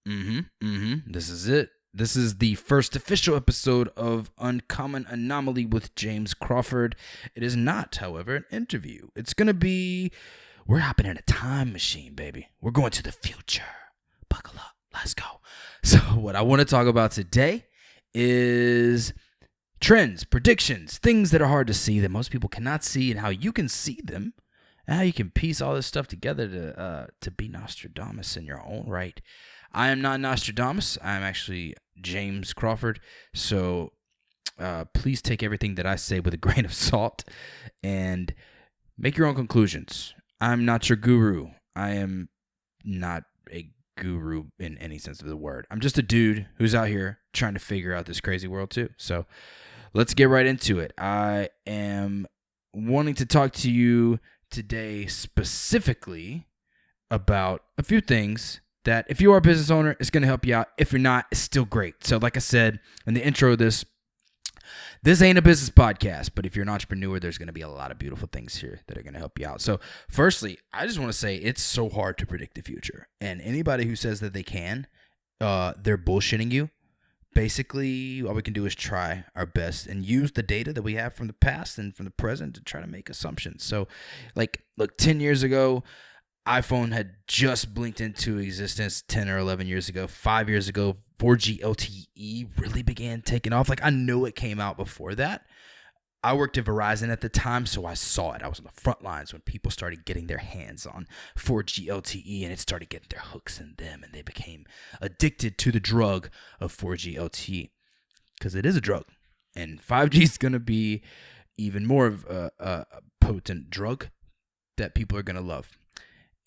This is it. This is the first official episode of Uncommon Anomaly with James Crawford. It is not, however, an interview. It's going to be, we're hopping in a time machine, baby. We're going to the future. Buckle up. Let's go. So what I want to talk about today is trends, predictions, things that are hard to see that most people cannot see, and how you can see them, and how you can piece all this stuff together to be Nostradamus in your own right. I am not Nostradamus. I'm actually James Crawford. So please take everything that I say with a grain of salt and make your own conclusions. I'm not your guru. I am not a guru in any sense of the word. I'm just a dude who's out here trying to figure out this crazy world too. So let's get right into it. I am wanting to talk to you today specifically about a few things that if you are a business owner, it's going to help you out. If you're not, it's still great. So like I said in the intro of this ain't a business podcast, but if you're an entrepreneur, there's going to be a lot of beautiful things here that are going to help you out. So firstly, I just want to say it's so hard to predict the future. And anybody who says that they can, they're bullshitting you. Basically, all we can do is try our best and use the data that we have from the past and from the present to try to make assumptions. So like, look, 10 years ago, iPhone had just blinked into existence 10 or 11 years ago. 5 years ago, 4G LTE really began taking off. Like, I know it came out before that. I worked at Verizon at the time, so I saw it. I was on the front lines when people started getting their hands on 4G LTE, and it started getting their hooks in them, and they became addicted to the drug of 4G LTE, because it is a drug. And 5G is going to be even more of a potent drug that people are going to love.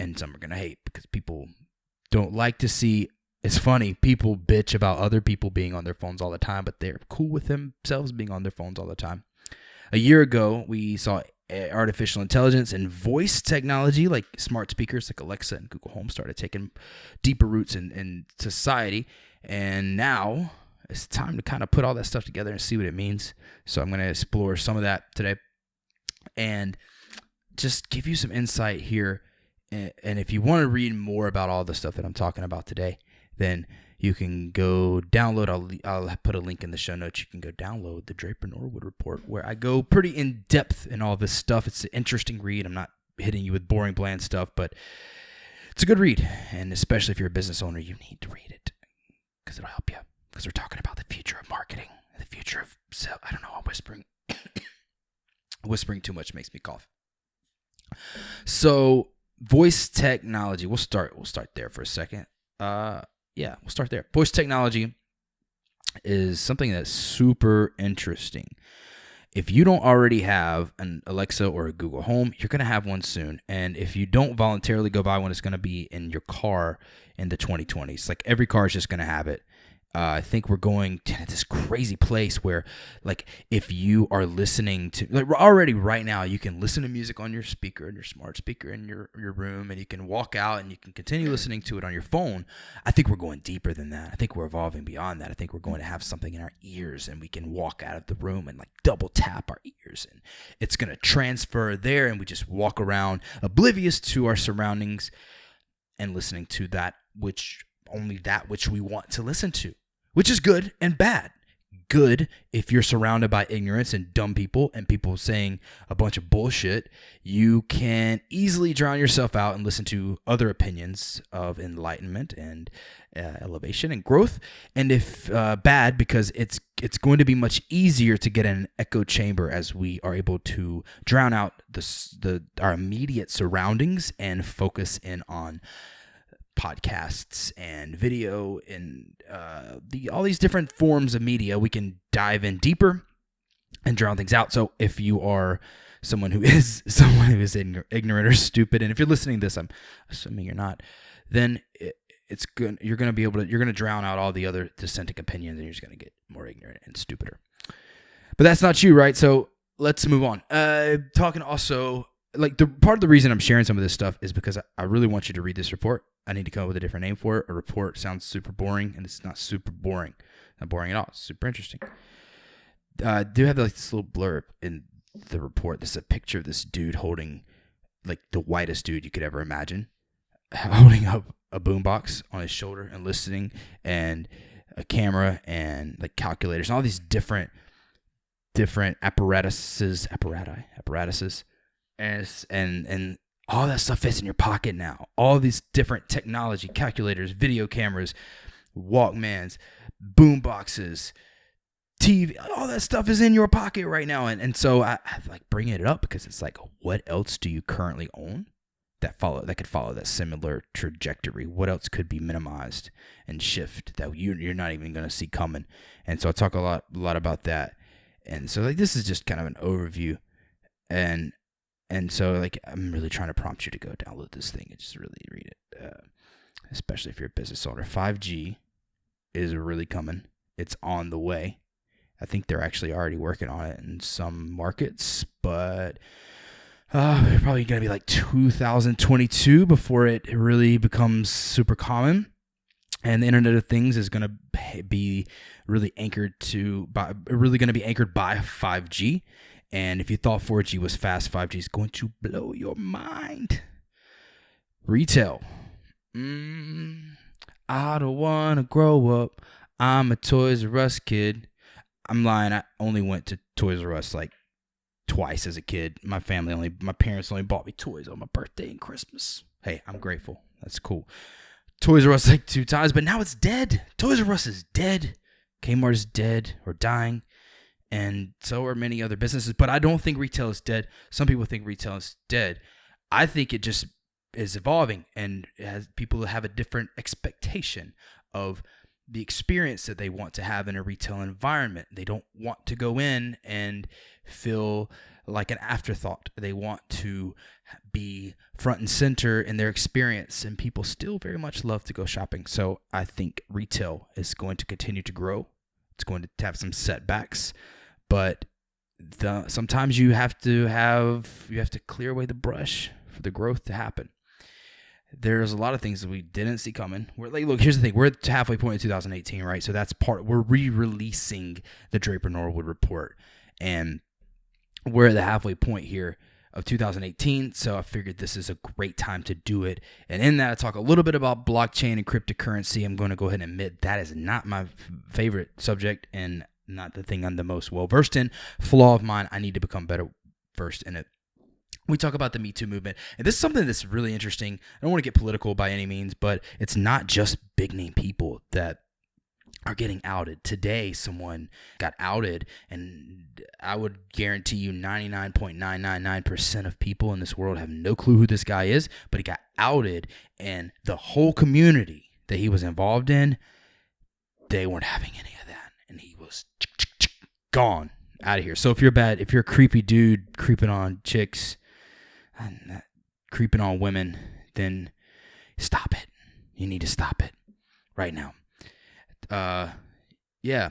And some are going to hate because people don't like to see. It's funny. People bitch about other people being on their phones all the time, but they're cool with themselves being on their phones all the time. A year ago, we saw artificial intelligence and voice technology like smart speakers like Alexa and Google Home started taking deeper roots in society. And now it's time to kind of put all that stuff together and see what it means. So I'm going to explore some of that today and just give you some insight here. And if you want to read more about all the stuff that I'm talking about today, then you can go download. I'll put a link in the show notes. You can go download the Draper Norwood Report, where I go pretty in depth in all this stuff. It's an interesting read. I'm not hitting you with boring, bland stuff, but it's a good read. And especially if you're a business owner, you need to read it because it'll help you. Because we're talking about the future of marketing, the future of sales. I don't know. I'm whispering. Whispering too much makes me cough. So, voice technology. We'll start there for a second. We'll start there. Voice technology is something that's super interesting. If you don't already have an Alexa or a Google Home, you're going to have one soon. And if you don't voluntarily go buy one, it's going to be in your car in the 2020s. Like, every car is just going to have it. I think we're going to this crazy place where, like, if you are listening to, like, already right now, you can listen to music on your speaker and your smart speaker in your room, and you can walk out and you can continue listening to it on your phone. I think we're going deeper than that. I think we're evolving beyond that. I think we're going to have something in our ears, and we can walk out of the room and like double tap our ears, and it's going to transfer there, and we just walk around oblivious to our surroundings and listening to that which we want to listen to, which is good and bad. Good if you're surrounded by ignorance and dumb people and people saying a bunch of bullshit. You can easily drown yourself out and listen to other opinions of enlightenment and elevation and growth. And if bad, because it's going to be much easier to get in an echo chamber as we are able to drown out our immediate surroundings and focus in on podcasts and video and all these different forms of media. We can dive in deeper and drown things out. So if you are someone who is ignorant or stupid, and if you're listening to this, I'm assuming you're not, then it's good. You're going to drown out all the other dissenting opinions, and you're just going to get more ignorant and stupider. But that's not you, right? So let's move on. Talking also, like, the part of the reason I'm sharing some of this stuff is because I really want you to read this report. I need to come up with a different name for it. A report sounds super boring, and it's not super boring. Not boring at all. It's super interesting. I do have like this little blurb in the report. This is a picture of this dude holding, like, the whitest dude you could ever imagine, holding up a boombox on his shoulder and listening, and a camera and like calculators and all these different apparatuses, and all that stuff fits in your pocket now. All these different technology, calculators, video cameras, Walkmans, boomboxes, TV, all that stuff is in your pocket right now. And so I like bringing it up because it's like, what else do you currently own that could follow that similar trajectory? What else could be minimized and shift that you're not even going to see coming? And so I talk a lot about that. And so like this is just kind of an overview, and so like I'm really trying to prompt you to go download this thing and just really read it, especially if you're a business owner. 5G is really coming. It's on the way. I think they're actually already working on it in some markets, but probably going to be like 2022 before it really becomes super common. And the Internet of Things is going to be really anchored by 5G. And if you thought 4G was fast, 5G is going to blow your mind. Retail. I don't want to grow up. I'm a Toys R Us kid. I'm lying. I only went to Toys R Us like twice as a kid. My parents only bought me toys on my birthday and Christmas. Hey, I'm grateful. That's cool. Toys R Us like 2 times, but now it's dead. Toys R Us is dead. Kmart is dead or dying, and so are many other businesses. But I don't think retail is dead. Some people think retail is dead. I think it just is evolving, and people have a different expectation of the experience that they want to have in a retail environment. They don't want to go in and feel like an afterthought. They want to be front and center in their experience, and people still very much love to go shopping. So I think retail is going to continue to grow. It's going to have some setbacks, but sometimes you have to clear away the brush for the growth to happen. There's a lot of things that we didn't see coming. Look, here's the thing. We're at the halfway point in 2018, right? So we're re-releasing the Draper Norwood report, and we're at the halfway point here of 2018. So I figured this is a great time to do it. And in that, I talk a little bit about blockchain and cryptocurrency. I'm going to go ahead and admit that is not my favorite subject and not the thing I'm the most well-versed in. Flaw of mine, I need to become better versed in it. We talk about the Me Too movement, and this is something that's really interesting. I don't want to get political by any means, but it's not just big-name people that are getting outed. Today, someone got outed, and I would guarantee you 99.999% of people in this world have no clue who this guy is, but he got outed, and the whole community that he was involved in, they weren't having any of that, and he was gone out of here. So if you're a creepy dude creeping on chicks, and creeping on women, then stop it. You need to stop it right now. Yeah,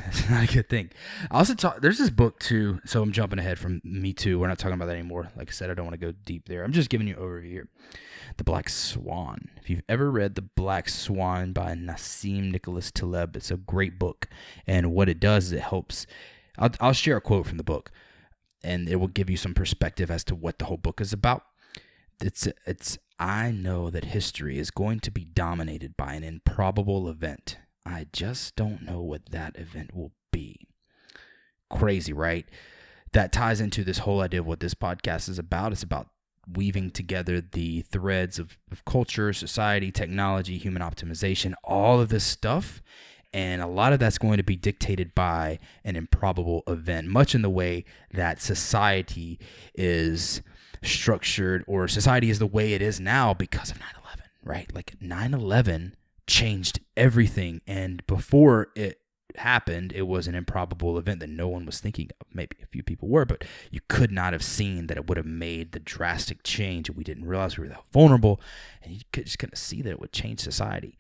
it's not a good thing. I also there's this book too, so I'm jumping ahead from Me Too. We're not talking about that anymore. Like I said, I don't want to go deep there. I'm just giving you an overview here. The Black Swan. If you've ever read The Black Swan by Nassim Nicholas Taleb, it's a great book. And what it does is it helps. I'll share a quote from the book, and it will give you some perspective as to what the whole book is about. I know that history is going to be dominated by an improbable event. I just don't know what that event will be. Crazy, right? That ties into this whole idea of what this podcast is about. It's about weaving together the threads of culture, society, technology, human optimization, all of this stuff. And a lot of that's going to be dictated by an improbable event, much in the way that society is structured, or society is the way it is now because of 9/11, right? Like 9/11 changed everything. And before it happened, it was an improbable event that no one was thinking of. Maybe a few people were, but you could not have seen that it would have made the drastic change. And we didn't realize we were that vulnerable. And you just couldn't see that it would change society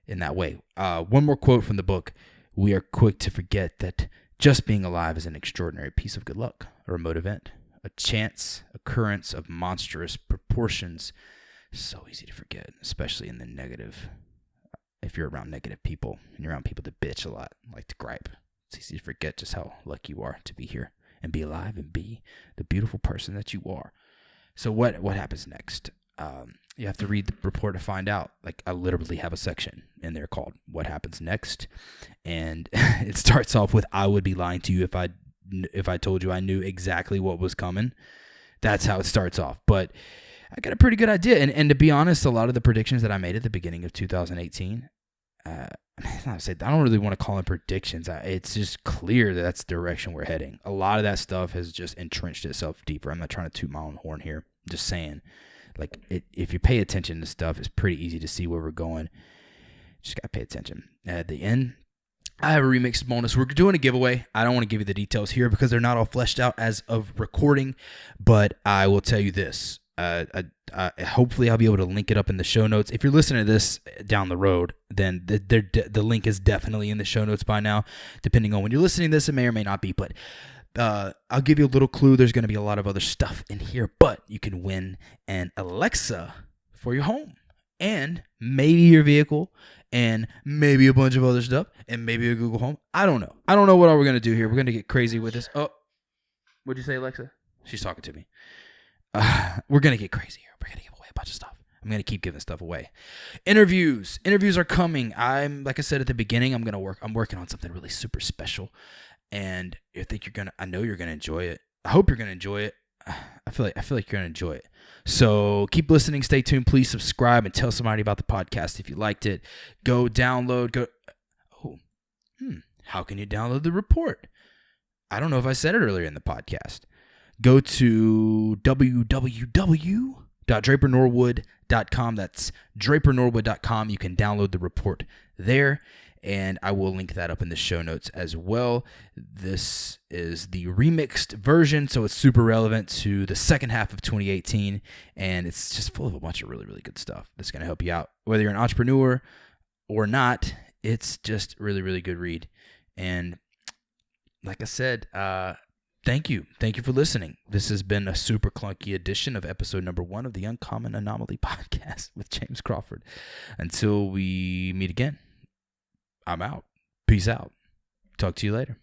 in that way. One more quote from the book. We are quick to forget that just being alive is an extraordinary piece of good luck, a remote event, a chance occurrence of monstrous proportions. So easy to forget, especially in the negative. If you're around negative people and you're around people that bitch a lot, like to gripe, it's easy to forget just how lucky you are to be here and be alive and be the beautiful person that you are. So what happens next? You have to read the report to find out. Like, I literally have a section in there called "What Happens Next," and it starts off with, "I would be lying to you if I told you I knew exactly what was coming." That's how it starts off. But I got a pretty good idea. And to be honest, a lot of the predictions that I made at the beginning of 2018, I don't really want to call them predictions. It's just clear that that's the direction we're heading. A lot of that stuff has just entrenched itself deeper. I'm not trying to toot my own horn here. I'm just saying, like, if you pay attention to stuff, it's pretty easy to see where we're going. Just got to pay attention. At the end, I have a remixed bonus. We're doing a giveaway. I don't want to give you the details here because they're not all fleshed out as of recording, but I will tell you this. Hopefully I'll be able to link it up in the show notes. If you're listening to this down the road, then the link is definitely in the show notes by now. Depending on when you're listening to this, it may or may not be, but I'll give you a little clue. There's going to be a lot of other stuff in here, but you can win an Alexa for your home and maybe your vehicle and maybe a bunch of other stuff and maybe a Google Home. I don't know. I don't know what all we're going to do here. We're going to get crazy with this. Oh, what'd you say, Alexa? She's talking to me. We're going to get crazy here. We're going to give away a bunch of stuff. I'm going to keep giving stuff away. Interviews are coming. Like I said at the beginning, I'm working on something really super special. And I know you're going to enjoy it. I hope you're going to enjoy it. I feel like you're going to enjoy it. So keep listening. Stay tuned. Please subscribe and tell somebody about the podcast if you liked it. Go download. How can you download the report? I don't know if I said it earlier in the podcast. Go to www.drapernorwood.com. That's drapernorwood.com. You can download the report there, and I will link that up in the show notes as well. This is the remixed version, so it's super relevant to the second half of 2018, and it's just full of a bunch of really, really good stuff that's going to help you out. Whether you're an entrepreneur or not, it's just really, really good read. And like I said, thank you. Thank you for listening. This has been a super clunky edition of episode number 1 of the Uncommon Anomaly podcast with James Crawford. Until we meet again, I'm out. Peace out. Talk to you later.